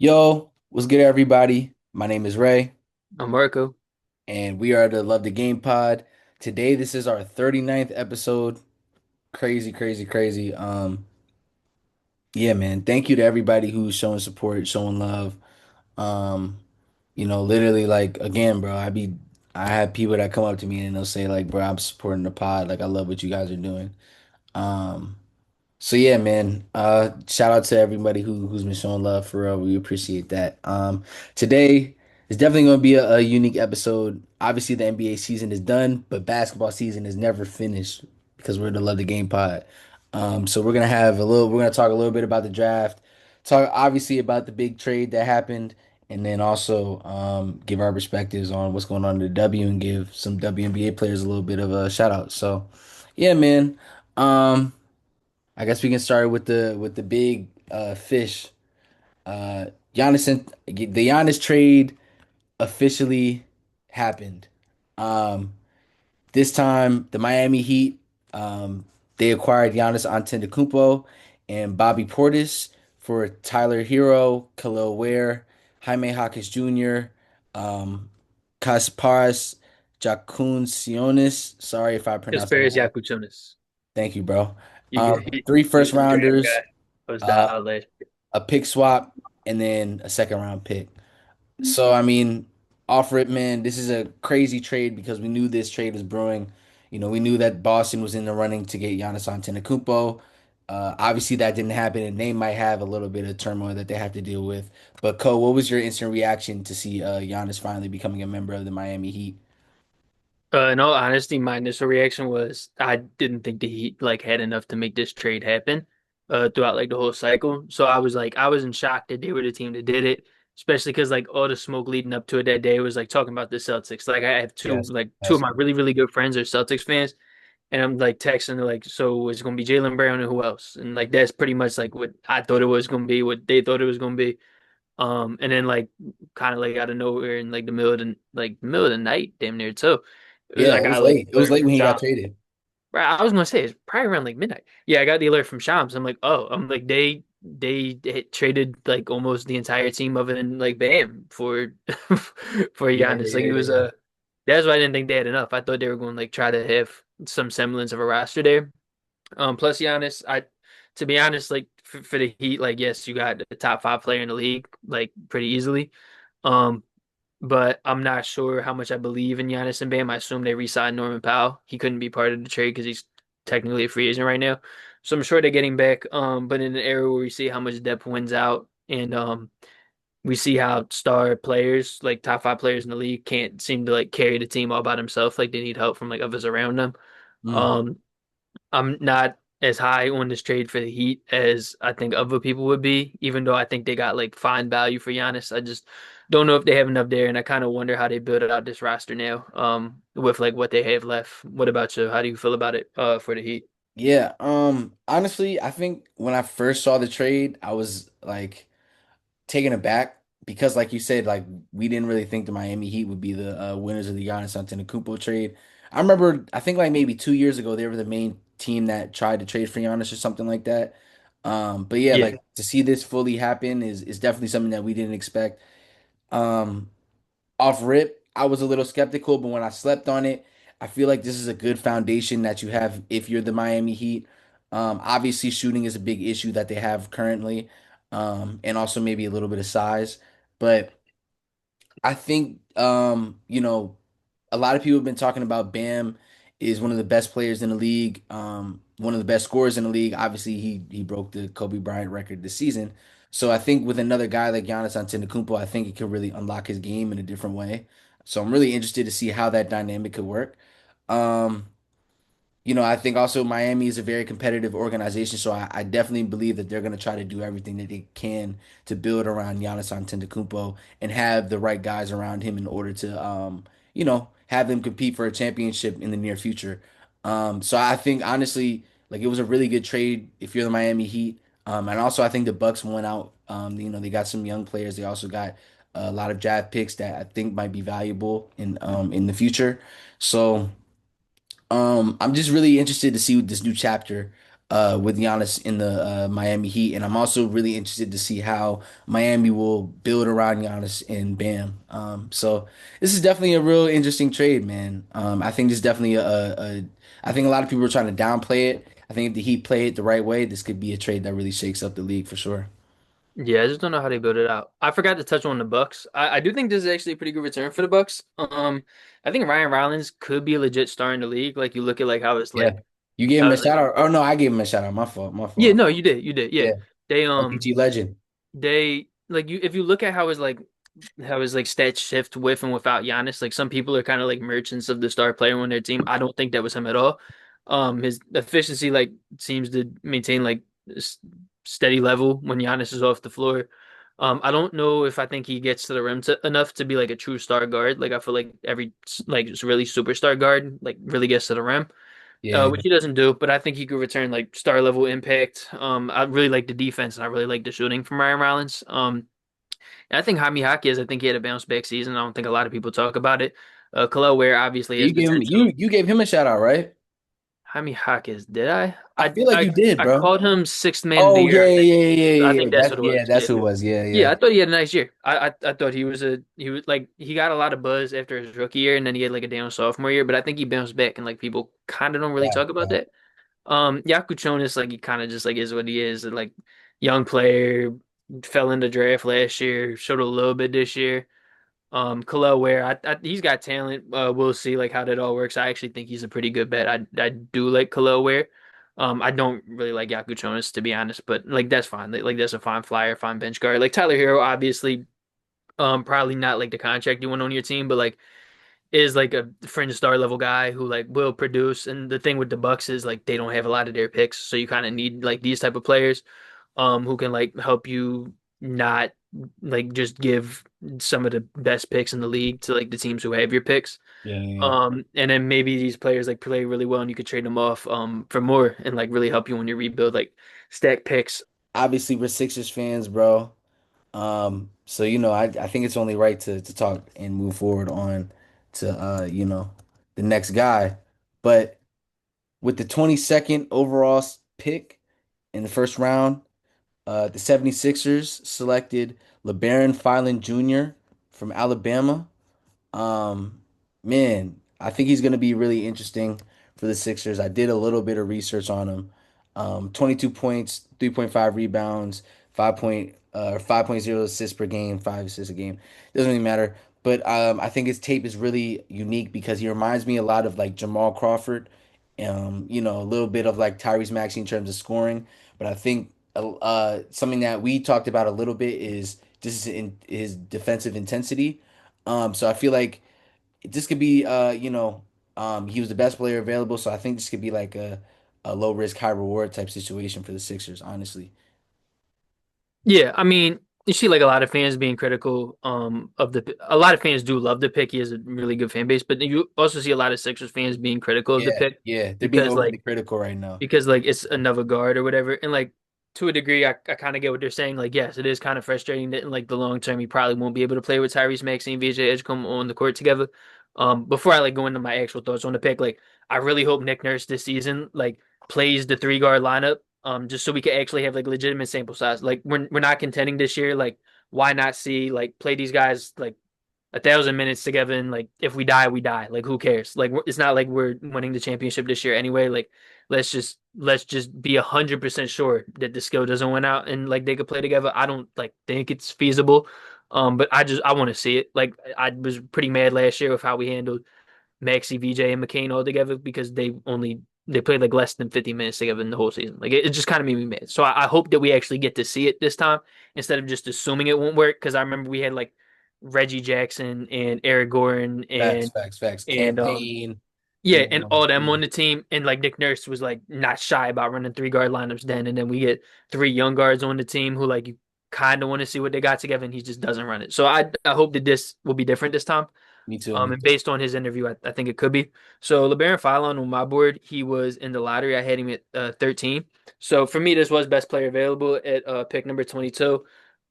Yo, what's good, everybody? My name is Ray, I'm Marco. and we are the Love the Game Pod. Today, this is our 39th episode. Crazy, crazy, crazy. Yeah, man. Thank you to everybody who's showing support, showing love. Um, literally, like again, bro. I have people that come up to me and they'll say, like, bro, I'm supporting the pod. Like, I love what you guys are doing. Um, So yeah, man. Shout out to everybody who's been showing love for real. We appreciate that. Today is definitely going to be a unique episode. Obviously, the NBA season is done, but basketball season is never finished because we're the Love the Game pod. So we're gonna talk a little bit about the draft, talk obviously about the big trade that happened, and then also give our perspectives on what's going on in the W and give some WNBA players a little bit of a shout out. So, yeah, man. Um. I guess we can start with the big fish. The Giannis trade officially happened. Um, this time the Miami Heat they acquired Giannis Antetokounmpo and Bobby Portis for Tyler Hero, Khalil Ware, Jaime Jaquez Jr., um, Kasparas Jakuncionis. Sorry if I pronounced that Kasparis wrong. Yakuchonis. Thank you, bro. You get Three he first was a draft rounders, guy. I was uh, that last year. a pick swap, and then a second round pick. So I mean, off rip, man, this is a crazy trade because we knew this trade was brewing. We knew that Boston was in the running to get Giannis Antetokounmpo. Obviously, that didn't happen, and they might have a little bit of turmoil that they have to deal with. But Ko, what was your instant reaction to see Giannis finally becoming a member of the Miami Heat? In all honesty, my initial reaction was I didn't think the Heat had enough to make this trade happen throughout the whole cycle. So I was in shock that they were the team that did it, especially because all the smoke leading up to it that day was talking about the Celtics. Like I have Yes, two of yes, my really really good friends are Celtics fans, and I'm texting so it's gonna be Jaylen Brown and who else? And that's pretty much what I thought it was gonna be, what they thought it was gonna be. And then kind of out of nowhere in the middle of the middle of the night, damn near too. It was yeah. I It was got late. an It was alert late from when he got Shams. traded. Right, I was gonna say it's probably around midnight. Yeah, I got the alert from Shams. I'm like, oh, they had traded almost the entire team other than Bam for for Yeah, Giannis. yeah, It was yeah. that's why I didn't think they had enough. I thought they were going to try to have some semblance of a roster there. Plus Giannis, to be honest, for the Heat, yes, you got the top five player in the league, pretty easily. Um, but I'm not sure how much I believe in Giannis and Bam. I assume they re-signed Norman Powell. He couldn't be part of the trade because he's technically a free agent right now. So I'm sure they're getting back. But in an era where we see how much depth wins out, and we see how star players, top five players in the league, can't seem to carry the team all by themselves. Like they need help from others around them. Mm. Um, I'm not as high on this trade for the Heat as I think other people would be, even though I think they got fine value for Giannis. I just don't know if they have enough there, and I kind of wonder how they build out this roster now, with what they have left. What about you? How do you feel about it, for the Heat? Yeah, honestly, I think when I first saw the trade, I was like taken aback because, like you said, like we didn't really think the Miami Heat would be the winners of the Giannis Antetokounmpo trade. I remember, I think like maybe 2 years ago, they were the main team that tried to trade for Giannis or something like that. But yeah, Yeah, like to see this fully happen is definitely something that we didn't expect. Um, Off rip, I was a little skeptical, but when I slept on it, I feel like this is a good foundation that you have if you're the Miami Heat. Obviously, shooting is a big issue that they have currently, and also maybe a little bit of size. But I think, a lot of people have been talking about Bam is one of the best players in the league, one of the best scorers in the league. Obviously, he broke the Kobe Bryant record this season. So I think with another guy like Giannis Antetokounmpo, I think it could really unlock his game in a different way. So I'm really interested to see how that dynamic could work. Um, I think also Miami is a very competitive organization, so I definitely believe that they're going to try to do everything that they can to build around Giannis Antetokounmpo and have the right guys around him in order to, have them compete for a championship in the near future. So I think honestly, like it was a really good trade if you're the Miami Heat. And also I think the Bucks won out. They got some young players. They also got a lot of draft picks that I think might be valuable in the future. So. I'm just really interested to see this new chapter. with Giannis in the Miami Heat, and I'm also really interested to see how Miami will build around Giannis and Bam. So this is definitely a real interesting trade, man. I think this is definitely I think a lot of people are trying to downplay it. I think if the Heat play it the right way, this could be a trade that really shakes up the league for sure. Yeah, I just don't know how they build it out. I forgot to touch on the Bucks. I do think this is actually a pretty good return for the Bucks. I think Ryan Rollins could be a legit star in the league. Like you look at like Yeah, you gave him how a it's like shout out. Oh no, I gave him a shout out. My fault. My yeah, fault. no, you did, yeah. Yeah, They RPG legend. they like you if you look at how his like stats shift with and without Giannis, like some people are kind of like merchants of the star player on their team. I don't think that was him at all. His efficiency like seems to maintain like s- steady level when Giannis is off the floor. I don't know if I think he gets to the rim enough to be like a true star guard. Like I feel like every like really superstar guard like really gets to the rim, Yeah, which he doesn't do. But I think he could return like star level impact. I really like the defense and I really like the shooting from Ryan Rollins. And I think Jaime Jaquez, I think he had a bounce back season. I don't think a lot of people talk about it. Khalil Ware obviously has you gave him potential. you gave him a shout out, right? Jaime Jaquez, did I? I feel like you did, I bro. called him sixth man of the Oh year, yeah, I think. yeah, yeah, yeah, I yeah, yeah. think that's what it was. That's Yeah. who it was. Yeah, Yeah, yeah. I thought he had a nice year. I thought he was like he got a lot of buzz after his rookie year and then he had like a down sophomore year, but I think he bounced back and like people kind of don't really Yeah, talk about yeah. that. Yaku Chonis, like he kind of just like is what he is. Like young player, fell in the draft last year, showed a little bit this year. Khalil Ware, he's got talent. We'll see like how that all works. I actually think he's a pretty good bet. I do like Khalil Ware. I don't really like Yaku Chonis to be honest, but like that's fine. Like that's a fine flyer, fine bench guard. Like Tyler Hero, obviously, probably not like the contract you want on your team, but like is like a fringe star level guy who like will produce. And the thing with the Bucks is like they don't have a lot of their picks, so you kind of need like these type of players, who can like help you not like just give some of the best picks in the league to like the teams who have your picks. Yeah, yeah. And then maybe these players like play really well and you could trade them off for more and like really help you when you rebuild like stack picks. Obviously, we're Sixers fans, bro. So I think it's only right to talk and move forward on to the next guy. But with the 22nd overall pick in the first round, the 76ers selected Labaron Philon Jr. from Alabama. Um, Man, I think he's going to be really interesting for the Sixers. I did a little bit of research on him. 22 points, 3.5 rebounds, 5.0 assists per game, 5 assists a game. Doesn't really matter. But I think his tape is really unique because he reminds me a lot of like Jamal Crawford. A little bit of like Tyrese Maxey in terms of scoring. But I think something that we talked about a little bit is just his defensive intensity. So I feel like this could be he was the best player available, so I think this could be like a low risk, high reward type situation for the Sixers, honestly. Yeah, I mean, you see like a lot of fans being critical of a lot of fans do love the pick. He has a really good fan base, but you also see a lot of Sixers fans being critical of the Yeah, pick yeah. They're being because overly like critical right now. it's another guard or whatever. And like to a degree, I kind of get what they're saying. Like, yes, it is kind of frustrating that in like the long term, he probably won't be able to play with Tyrese Maxey and VJ Edgecombe on the court together. Before I like go into my actual thoughts on the pick, like I really hope Nick Nurse this season like plays the three guard lineup, just so we can actually have like legitimate sample size. Like we're not contending this year. Like why not see like play these guys like 1,000 minutes together and like if we die we die, like who cares, like it's not like we're winning the championship this year anyway. Like let's just be 100% sure that the skill doesn't win out and like they could play together. I don't like think it's feasible, but I want to see it. Like I was pretty mad last year with how we handled Maxi, VJ, and McCain all together because they played like less than 50 minutes together in the whole season. Like it just kind of made me mad. So I hope that we actually get to see it this time instead of just assuming it won't work. Because I remember we had like Reggie Jackson and Eric Gordon Facts, facts, facts. and Campaign, yeah, you and know, all them on the team, and like Nick Nurse was like not shy about running three guard lineups then, and then we get three young guards on the team who like you kind of want to see what they got together, and he just doesn't run it. So I hope that this will be different this time. me too, me And too. based on his interview, I think it could be. So Labaron Philon on my board, he was in the lottery. I had him at 13. So for me, this was best player available at pick number 22.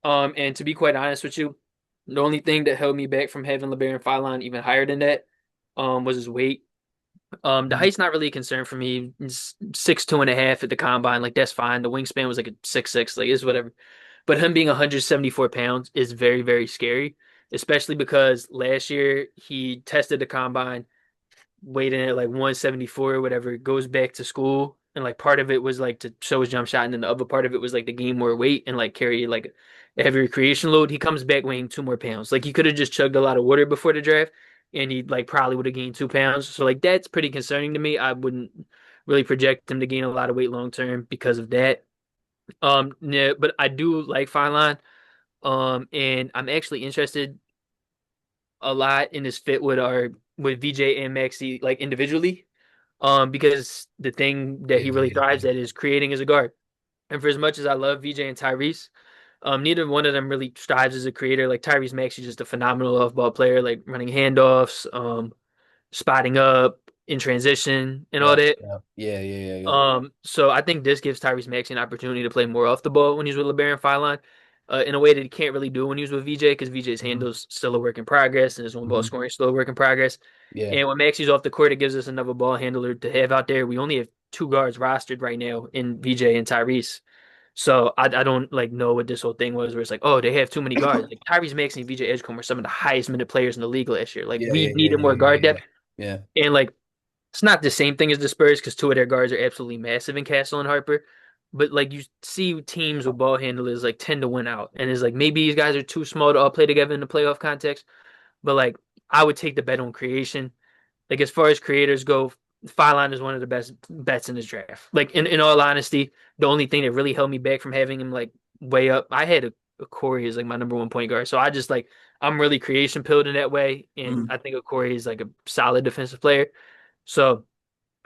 And to be quite honest with you, the only thing that held me back from having Labaron Philon even higher than that was his weight. The height's not really a concern for me. It's 6'2" at the combine, like that's fine. The wingspan was like a 6'6", like it's whatever. But him being 174 pounds is very, very scary, especially because last year he tested the combine weighed in at like 174 or whatever, goes back to school. And like part of it was like to show his jump shot, and then the other part of it was like to gain more weight and like carry like a heavier creation load. He comes back weighing 2 more pounds. Like he could have just chugged a lot of water before the draft, and he like probably would have gained 2 pounds. So like that's pretty concerning to me. I wouldn't really project him to gain a lot of weight long term because of that. Yeah, but I do like fine line. And I'm actually interested a lot in his fit with VJ and Maxi like individually. Because the thing that Yeah, he really yeah, thrives yeah. at is creating as a guard. And for as much as I love VJ and Tyrese, neither one of them really strives as a creator. Like Tyrese Maxey's just a phenomenal off-ball player, like running handoffs, spotting up in transition and all Yep, that. yep. Yeah, yeah, yeah, yeah. So I think this gives Tyrese Maxey an opportunity to play more off the ball when he's with Labaron Philon, in a way that he can't really do when he was with VJ because VJ's Hmm. handle's still a work in progress and his on ball Hmm. scoring is still a work in progress. Yeah. And when Maxey's off the court, it gives us another ball handler to have out there. We only have two guards rostered right now in VJ and Tyrese. So I don't like know what this whole thing was where it's like, oh, they have too many guards. Like Tyrese Maxey and VJ Edgecombe were some of the highest minute players in the league last year. Like Yeah, we yeah, yeah, needed yeah, more yeah, guard yeah. depth. Yeah. And like it's not the same thing as the Spurs because two of their guards are absolutely massive in Castle and Harper. But like you see teams with ball handlers like tend to win out. And it's like maybe these guys are too small to all play together in the playoff context. But like I would take the bet on creation. Like as far as creators go, Phylon is one of the best bets in this draft. Like in all honesty, the only thing that really held me back from having him like way up, I had a Corey as like my number one point guard. So I just like I'm really creation pilled in that way, and Mm. I think Corey is like a solid defensive player. So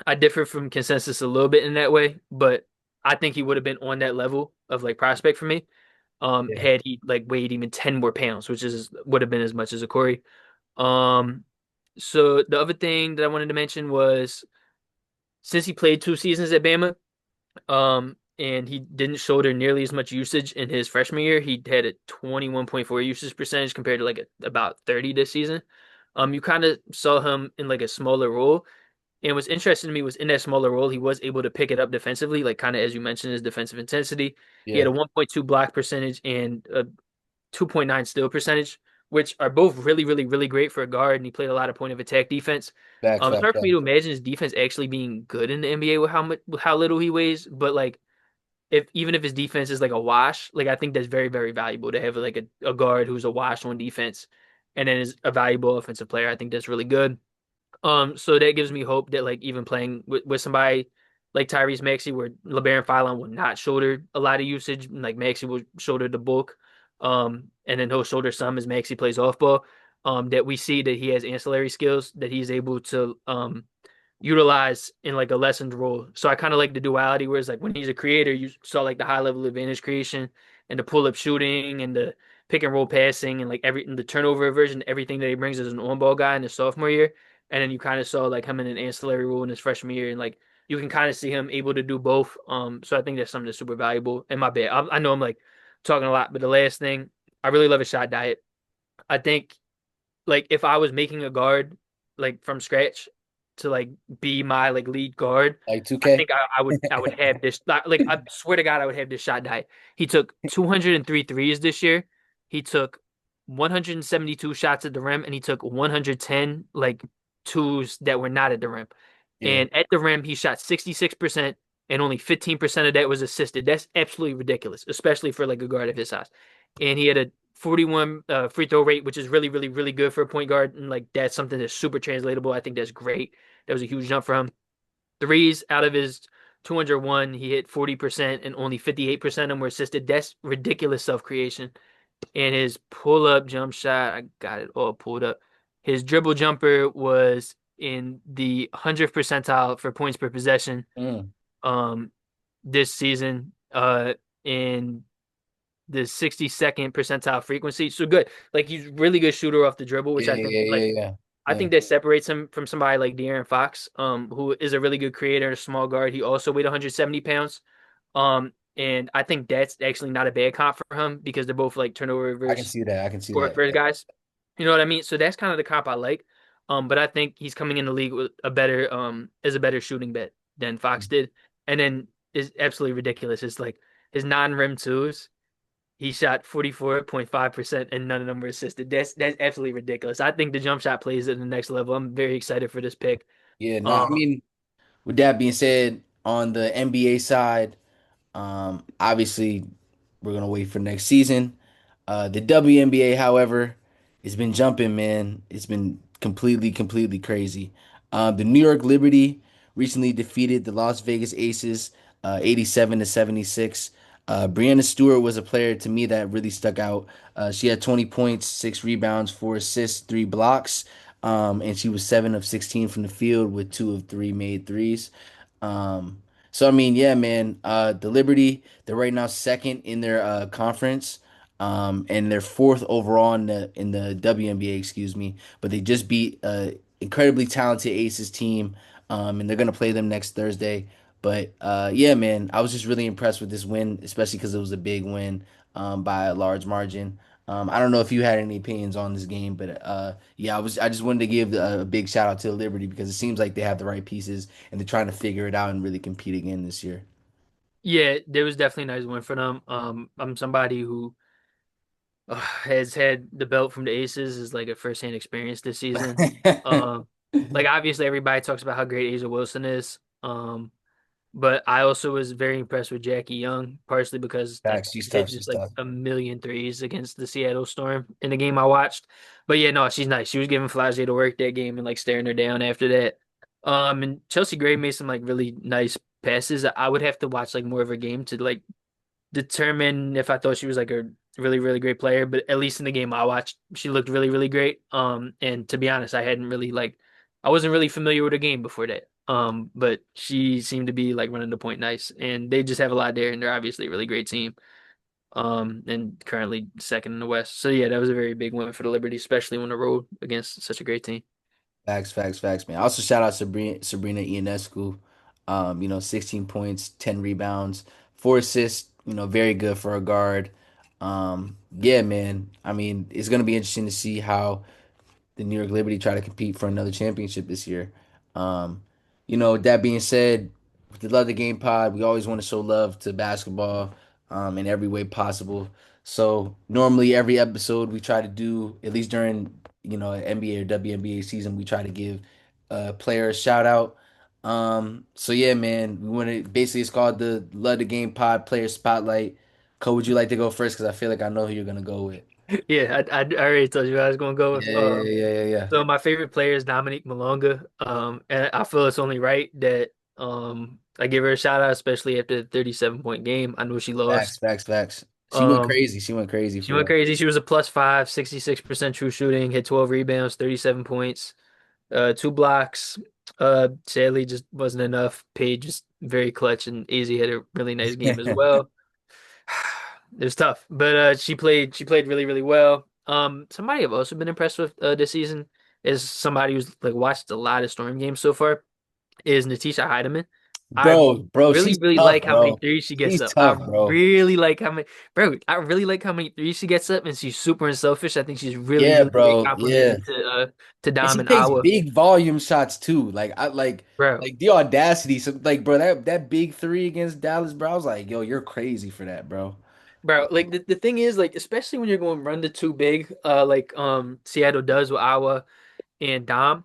I differ from consensus a little bit in that way, but I think he would have been on that level of like prospect for me. Yeah. Had he like weighed even 10 more pounds, which is would have been as much as a Corey. Um, so the other thing that I wanted to mention was since he played 2 seasons at Bama, and he didn't shoulder nearly as much usage in his freshman year, he had a 21.4 usage percentage compared to like about 30 this season. You kind of saw him in like a smaller role. And what's interesting to me was in that smaller role, he was able to pick it up defensively, like kind of as you mentioned, his defensive intensity. He had Yeah. a 1.2 block percentage and a 2.9 steal percentage, which are both really, really, really great for a guard. And he played a lot of point of attack defense. Facts, It's facts, hard for me facts. to imagine his defense actually being good in the NBA with with how little he weighs. But like, if even if his defense is like a wash, like I think that's very, very valuable to have like a guard who's a wash on defense, and then is a valuable offensive player. I think that's really good. So that gives me hope that like even playing with somebody like Tyrese Maxey, where LeBaron Philon will not shoulder a lot of usage, like Maxey will shoulder the bulk, and then he'll shoulder some as Maxey plays off ball. That we see that he has ancillary skills that he's able to utilize in like a lessened role. So I kind of like the duality where it's like when he's a creator, you saw like the high level advantage creation and the pull up shooting and the pick and roll passing and like every the turnover version, everything that he brings as an on ball guy in his sophomore year. And then you kind of saw like him in an ancillary role in his freshman year, and like you can kind of see him able to do both. So I think that's something that's super valuable. And my bad, I know I'm like talking a lot, but the last thing, I really love his shot diet. I think like if I was making a guard like from scratch to like be my like lead guard, Like I 2K? think I would have this like I swear to God I would have this shot diet. He took 203 threes this year. He took 172 shots at the rim and he took 110 like twos that were not at the rim. Yeah. And at the rim he shot 66% and only 15% of that was assisted. That's absolutely ridiculous, especially for like a guard of his size. And he had a 41 free throw rate, which is really, really, really good for a point guard. And like that's something that's super translatable. I think that's great. That was a huge jump for him. Threes out of his 201, he hit 40% and only 58% of them were assisted. That's ridiculous self creation. And his pull up jump shot, I got it all pulled up. His dribble jumper was in the 100th percentile for points per possession Mm. um this season. In the 62nd percentile frequency. So good. Like he's really good shooter off the dribble, which Yeah, I yeah, think yeah, like yeah, yeah. I Yeah. think that separates him from somebody like De'Aaron Fox, who is a really good creator, a small guard. He also weighed 170 pounds. And I think that's actually not a bad comp for him because they're both like turnover I can reverse see that. I can see score that. first Yeah. guys. You know what I mean? So that's kind of the comp I like. But I think he's coming in the league with a better is a better shooting bet than Fox did. And then is absolutely ridiculous. It's like his non-rim twos. He shot 44.5% and none of them were assisted. That's absolutely ridiculous. I think the jump shot plays at the next level. I'm very excited for this pick. Yeah, no, I Um, mean, with that being said, on the NBA side, obviously, we're gonna wait for next season. The WNBA, however, it's been jumping, man. It's been completely crazy. The New York Liberty recently defeated the Las Vegas Aces, 87 to 76. Brianna Stewart was a player to me that really stuck out. She had 20 points, 6 rebounds, 4 assists, 3 blocks, and she was 7 of 16 from the field with 2 of 3 made threes. Um, so I mean, yeah, man. The Liberty, they're right now second in their conference, and they're fourth overall in the WNBA, excuse me. But they just beat incredibly talented Aces team, and they're gonna play them next Thursday. But yeah, man, I was just really impressed with this win, especially because it was a big win by a large margin. I don't know if you had any opinions on this game, but yeah, I just wanted to give a big shout out to Liberty because it seems like they have the right pieces and they're trying to figure it out and really compete again this year. yeah, there was definitely a nice win for them. I'm somebody who has had the belt from the Aces is like a firsthand experience this season. Um, like obviously everybody talks about how great Asia Wilson is. But I also was very impressed with Jackie Young, partially because like Facts, she's she hit tough. just She's like tough. a million threes against the Seattle Storm in the game I watched. But yeah, no, she's nice. She was giving Flau'jae to work that game and like staring her down after that. And Chelsea Gray made some like really nice passes. I would have to watch like more of her game to like determine if I thought she was like a really great player, but at least in the game I watched, she looked really great. And to be honest, I wasn't really familiar with her game before that. But she seemed to be like running the point nice, and they just have a lot there, and they're obviously a really great team. And currently second in the West. So yeah, that was a very big win for the Liberty, especially on the road against such a great team. Facts, man. Also, shout out Sabrina Ionescu. 16 points, 10 rebounds, 4 assists. Very good for a guard. Yeah, man. I mean, it's gonna be interesting to see how the New York Liberty try to compete for another championship this year. Um, that being said, with the Love the Game pod, we always want to show love to basketball in every way possible. So normally every episode we try to do, at least during, NBA or WNBA season, we try to give a player a shout out. So yeah, man, we want to basically it's called the Love the Game pod player spotlight. Cole, would you like to go first? Because I feel like I know who you're gonna go with. Yeah, I already told you I was gonna go with. Yeah. So my favorite player is Dominique Malonga. And I feel it's only right that I give her a shout out, especially after the 37-point game. I know she Facts, lost. facts, facts. She went Um, crazy. She went crazy she for went real. crazy. She was a plus five, 66% true shooting, hit 12 rebounds, 37 points, 2 blocks. Sadly just wasn't enough. Paige just very clutch and Easy had a really nice game as well. It was tough, but she played really well. Somebody I've also been impressed with this season is somebody who's like watched a lot of Storm games so far is Natisha Hiedeman. I Bro, really she's really tough, like how many bro. threes she gets She's up. I tough, bro. really like how many bro. I really like how many threes she gets up, and she's super unselfish. I think she's Yeah, really great bro. Yeah. complement to And Dom she and takes Awa, big volume shots too. Like I like bro. like the audacity. So like, bro, that big three against Dallas, bro. I was like, yo, you're crazy for that, bro. Bro, like the thing is, like, especially when you're going run the two big, like Seattle does with Awa and Dom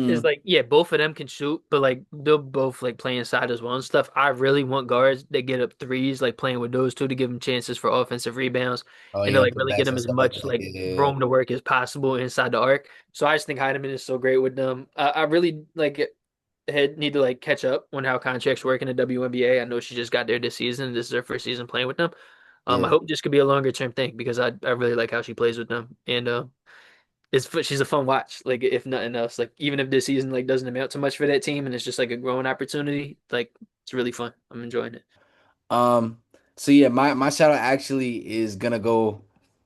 is Mm. like, yeah, both of them can shoot, but like they'll both like play inside as well and stuff. I really want guards that get up threes, like playing with those two to give them chances for offensive rebounds Oh and to yeah, like put really get backs them and as stuff like much that. like Yeah. room to work as possible inside the arc. So I just think Heidemann is so great with them. I really like need to like catch up on how contracts work in the WNBA. I know she just got there this season. This is her first season playing with them. I Yeah. hope this could be a longer term thing because I really like how she plays with them and she's a fun watch. Like if nothing else, like even if this season like doesn't amount to much for that team and it's just like a growing opportunity, like it's really fun. I'm enjoying it. Um, so yeah, my shout out actually is gonna go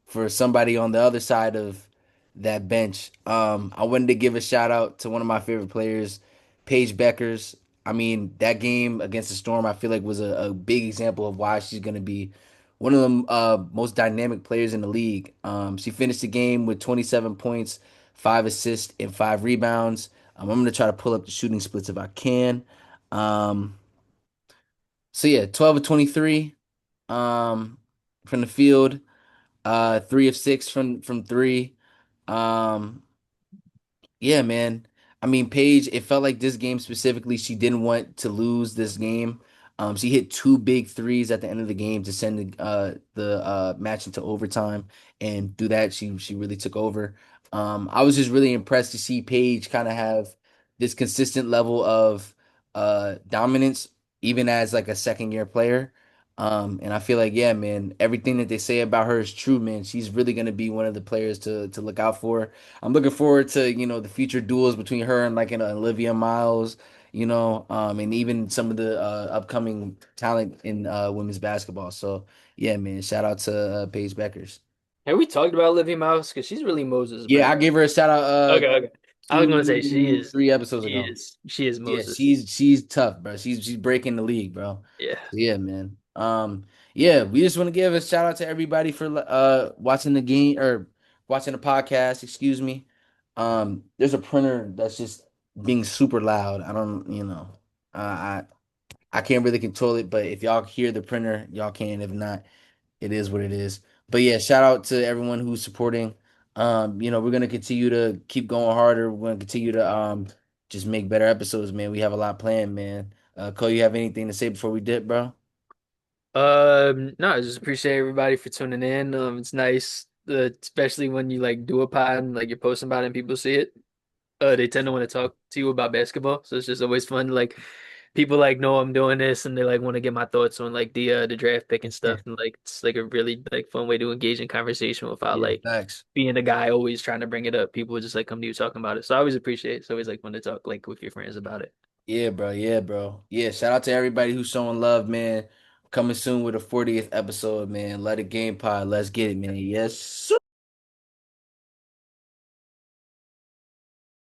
for somebody on the other side of that bench. I wanted to give a shout out to one of my favorite players, Paige Beckers. I mean, that game against the Storm, I feel like was a big example of why she's gonna be one of the most dynamic players in the league. She finished the game with 27 points, 5 assists, and 5 rebounds. I'm gonna try to pull up the shooting splits if I can. Um, so yeah, 12 of 23 from the field, 3 of 6 from three. Um, yeah, man. I mean, Paige, it felt like this game specifically, she didn't want to lose this game. She hit 2 big threes at the end of the game to send the match into overtime, and through that, she really took over. I was just really impressed to see Paige kind of have this consistent level of dominance, even as like a second year player. And I feel like, yeah, man, everything that they say about her is true, man. She's really gonna be one of the players to look out for. I'm looking forward to, the future duels between her and like an Olivia Miles, and even some of the upcoming talent in women's basketball. So yeah, man, shout out to Paige Beckers. Have we talked about Olivia Miles? Because she's really Moses, Yeah, bro. I gave her a shout out Okay, okay. I was gonna say she two, is, 3 episodes she ago. is, she is Yeah, Moses. she's tough, bro. She's breaking the league, bro. Yeah. So yeah, man. Yeah, we just want to give a shout out to everybody for watching the game or watching the podcast, excuse me. There's a printer that's just being super loud. I don't, I can't really control it, but if y'all hear the printer, y'all can. If not, it is what it is. But yeah, shout out to everyone who's supporting. We're gonna continue to keep going harder. We're gonna continue to just make better episodes, man. We have a lot planned, man. Cole, you have anything to say before we dip, bro? No, I just appreciate everybody for tuning in. It's nice, especially when you like do a pod and like you're posting about it and people see it. They tend to want to talk to you about basketball, so it's just always fun. Like people like know I'm doing this and they like want to get my thoughts on like the draft pick and Yeah, stuff. And like it's like a really like fun way to engage in conversation without yeah, like facts. being the guy always trying to bring it up. People just like come to you talking about it. So I always appreciate it. It's always like fun to talk like with your friends about it. Yeah, bro. Yeah, bro. Yeah, shout out to everybody who's showing love, man. Coming soon with a 40th episode, man. Let it game pod. Let's get it, man. Yes.